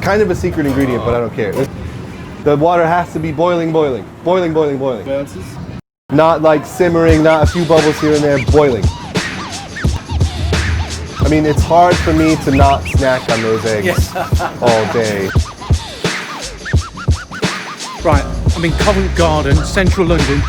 kind of a secret ingredient, but I don't care. The water has to be boiling. Not like simmering, not a few bubbles here and there, boiling. I mean, it's hard for me to not snack on those eggs all day. Right, I'm in Covent Garden, central London.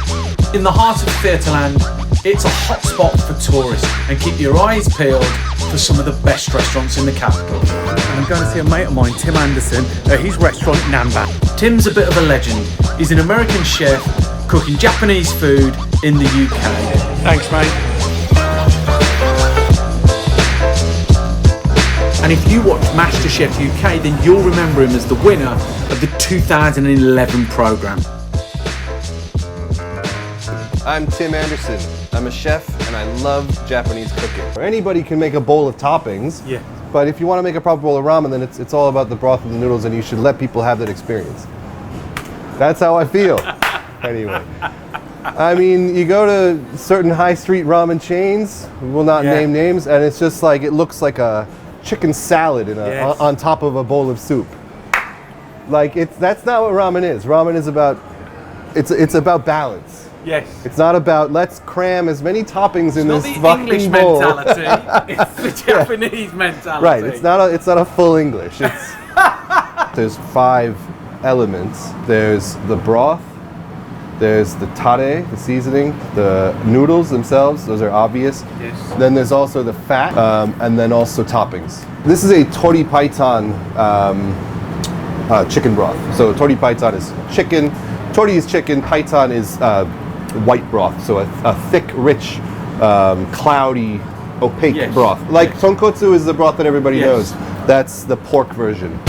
In the heart of Theatreland, it's a hot spot for tourists, and keep your eyes peeled for some of the best restaurants in the capital. And I'm going to see a mate of mine, Tim Anderson, at his restaurant, Namba. Tim's a bit of a legend. He's an American chef cooking Japanese food in the UK. Thanks, mate. And if you watch MasterChef UK, then you'll remember him as the winner of the 2011 programme. I'm Tim Anderson. I'm a chef and I love Japanese cooking. Anybody can make a bowl of toppings, but if you want to make a proper bowl of ramen, then it's all about the broth and the noodles, and you should let people have that experience. That's how I feel. Anyway, I mean, you go to certain high street ramen chains, we will not name names, and it's just like, it looks like a chicken salad in on top of a bowl of soup. Like, that's not what ramen is. Ramen is about, it's about balance. Yes. It's not about let's cram as many toppings in this fucking English bowl. mentality. It's the Japanese mentality. Right. It's not a full English. It's there's 5 elements. There's the broth. There's the tare, the seasoning. The noodles themselves. Those are obvious. Yes. Then there's also the fat, and then also toppings. This is a tori paitan chicken broth. So tori paitan is chicken. Tori is chicken. Paitan is white broth, so a thick, rich, cloudy, opaque broth. Like tonkotsu is the broth that everybody knows. That's the pork version.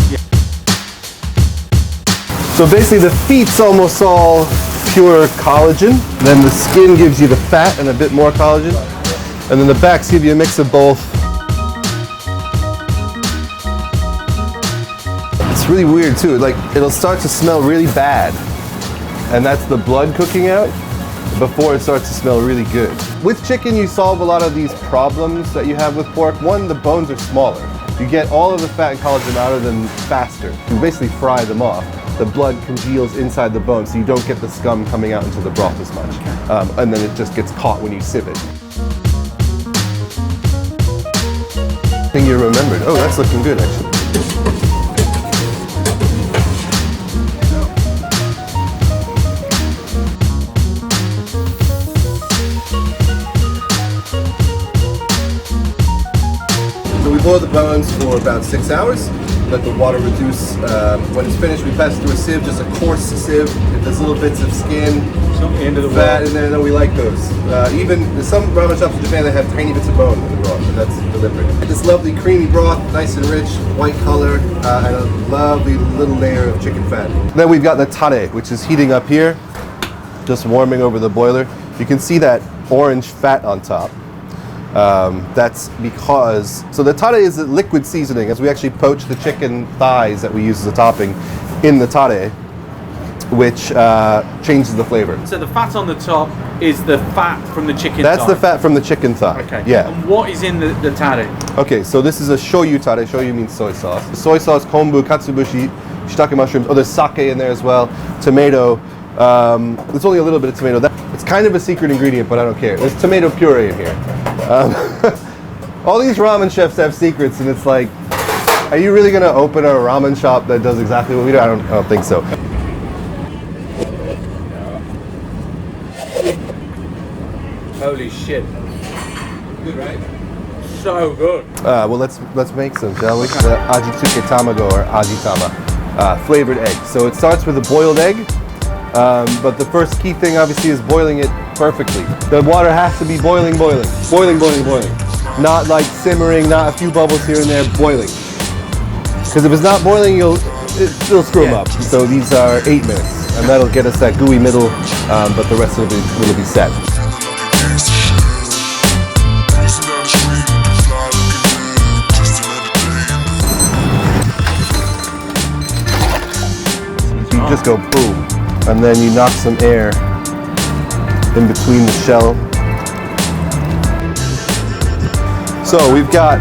So basically the feet's almost all pure collagen. Then the skin gives you the fat and a bit more collagen. And then the backs give you a mix of both. It's really weird too. Like, it'll start to smell really bad. And that's the blood cooking out before it starts to smell really good. With chicken, you solve a lot of these problems that you have with pork. One, the bones are smaller. You get all of the fat and collagen out of them faster. You basically fry them off. The blood congeals inside the bone, so you don't get the scum coming out into the broth as much. And then it just gets caught when you sieve it. I think you remembered. Oh, that's looking good, actually. We boil the bones for about 6 hours. Let the water reduce. When it's finished, we pass it through a sieve, just a coarse sieve. If there's little bits of skin, fat in there, we like those. Even some ramen shops in Japan, they have tiny bits of bone in the broth, and that's deliberate. This lovely creamy broth, nice and rich, white color, and a lovely little layer of chicken fat. Then we've got the tare, which is heating up here, just warming over the boiler. You can see that orange fat on top. That's because, so the tare is a liquid seasoning, as we actually poach the chicken thighs that we use as a topping in the tare, which changes the flavor. So the fat on the top is the fat from the chicken thigh? That's the fat from the chicken thigh. Okay. Yeah. And what is in the tare? Okay, so this is a Shōyu tare. Shōyu means soy sauce. Soy sauce, kombu, katsuobushi, shiitake mushrooms. Oh, there's sake in there as well. Tomato. There's only a little bit of tomato. It's kind of a secret ingredient, but I don't care. There's tomato puree in here. All these ramen chefs have secrets, and it's like, are you really going to open a ramen shop that does exactly what we do? I don't think so. Holy shit. Good, right? So good. Well, let's make some, shall we? The ajitsuke tamago, or ajitama, flavored egg. So it starts with a boiled egg. But the first key thing, obviously, is boiling it perfectly. The water has to be boiling. Not like simmering, not a few bubbles here and there, boiling. Because if it's not boiling, it'll screw them up. So these are 8 minutes, and that'll get us that gooey middle, but the rest will be set. You just go boom. And then you knock some air in between the shell. So we've got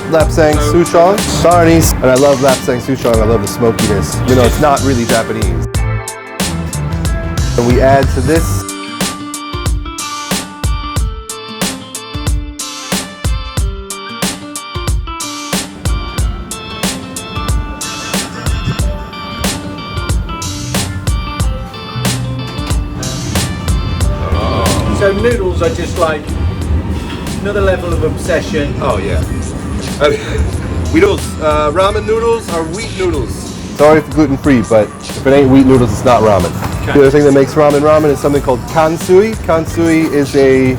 lapsang souchong, sarnies, and I love lapsang souchong. I love the smokiness. You know, it's not really Japanese. And we add to this So noodles are just like another level of obsession. Oh yeah. Ramen noodles are wheat noodles. Sorry for gluten free, but if it ain't wheat noodles, it's not ramen. Okay. The other thing that makes ramen is something called kansui. Kansui is a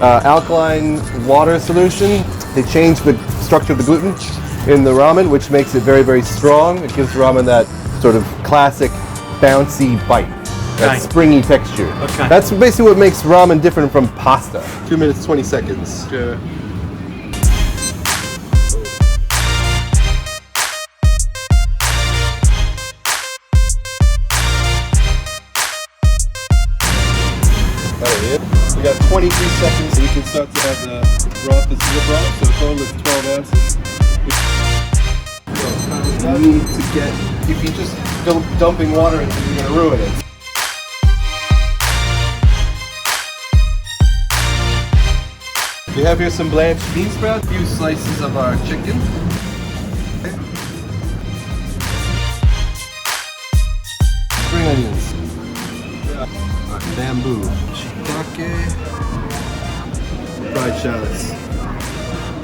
alkaline water solution. They change the structure of the gluten in the ramen, which makes it very, very strong. It gives ramen that sort of classic bouncy bite. That springy texture. Okay. That's basically what makes ramen different from pasta. 2 minutes, 20 seconds. Sure. We got 23 seconds so you can start to have the broth. This is the broth, so a total of 12 ounces. You need to get, if you just go dumping water into it, you're going to ruin it. We have here some blanched bean sprouts, a few slices of our chicken. Okay. Spring onions. Bamboo. Shiitake. Fried shallots.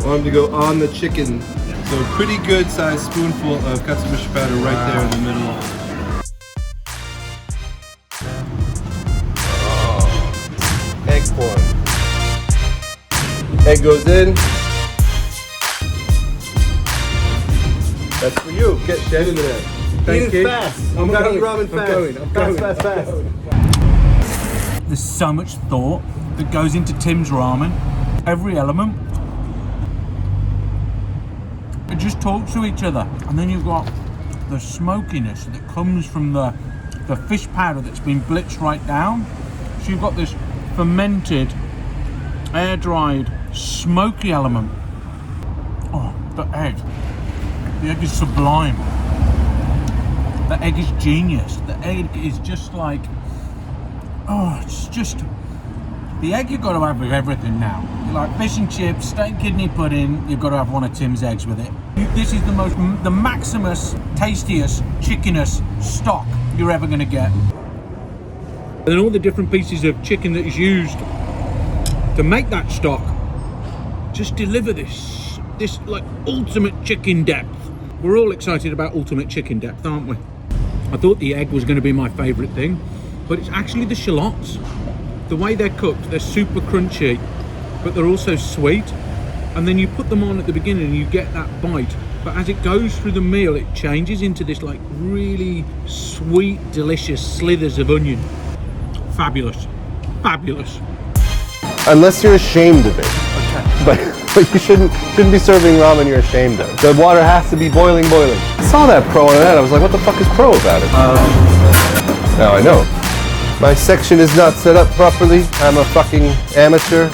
Want them to go on the chicken. So a pretty good sized spoonful of katsuobushi powder right there in the middle. Egg corn. Egg goes in. That's for you. Get into that. Thank you. Fast. I'm going ramen fast. Fast. There's so much thought that goes into Tim's ramen. Every element. It just talks to each other. And then you've got the smokiness that comes from the fish powder that's been blitzed right down. So you've got this fermented, air-dried, smoky element. Oh, the egg. The egg is sublime. The egg is genius. The egg is just like, oh, it's just, the egg you've got to have with everything now. Like fish and chips, steak kidney pudding, you've got to have one of Tim's eggs with it. This is the maximus, tastiest, chickenest stock you're ever going to get. And then all the different pieces of chicken that is used to make that stock just deliver this like ultimate chicken depth. We're all excited about ultimate chicken depth, aren't we? I thought the egg was going to be my favourite thing, but it's actually the shallots. The way they're cooked, they're super crunchy, but they're also sweet. And then you put them on at the beginning and you get that bite. But as it goes through the meal, it changes into this like really sweet, delicious slithers of onion. Fabulous. Fabulous. Unless you're ashamed of it. Okay. But you shouldn't be serving ramen you're ashamed of. The water has to be boiling. I saw that pro on the net. I was like, what the fuck is pro about it? Now I know. My section is not set up properly. I'm a fucking amateur.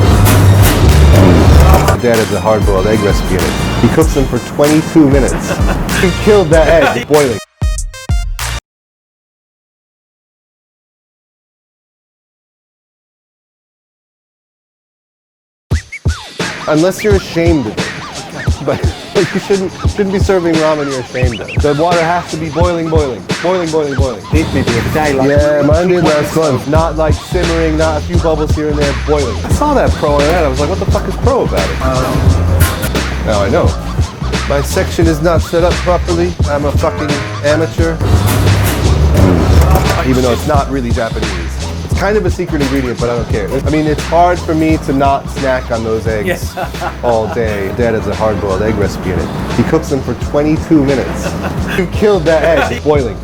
My dad has a hard-boiled egg recipe in it. He cooks them for 22 minutes. He killed that egg boiling. Unless you're ashamed of it. But you shouldn't be serving ramen you're ashamed of. The water has to be boiling. These people a day like yeah, mine did last month. Not like simmering, not a few bubbles here and there, boiling. I saw that pro on the net. I was like, what the fuck is pro about it? Now I know. My section is not set up properly. I'm a fucking amateur. Even though it's not really Japanese. It's kind of a secret ingredient, but I don't care. I mean, it's hard for me to not snack on those eggs all day. Dad has a hard-boiled egg recipe in it. He cooks them for 22 minutes. He killed that egg boiling.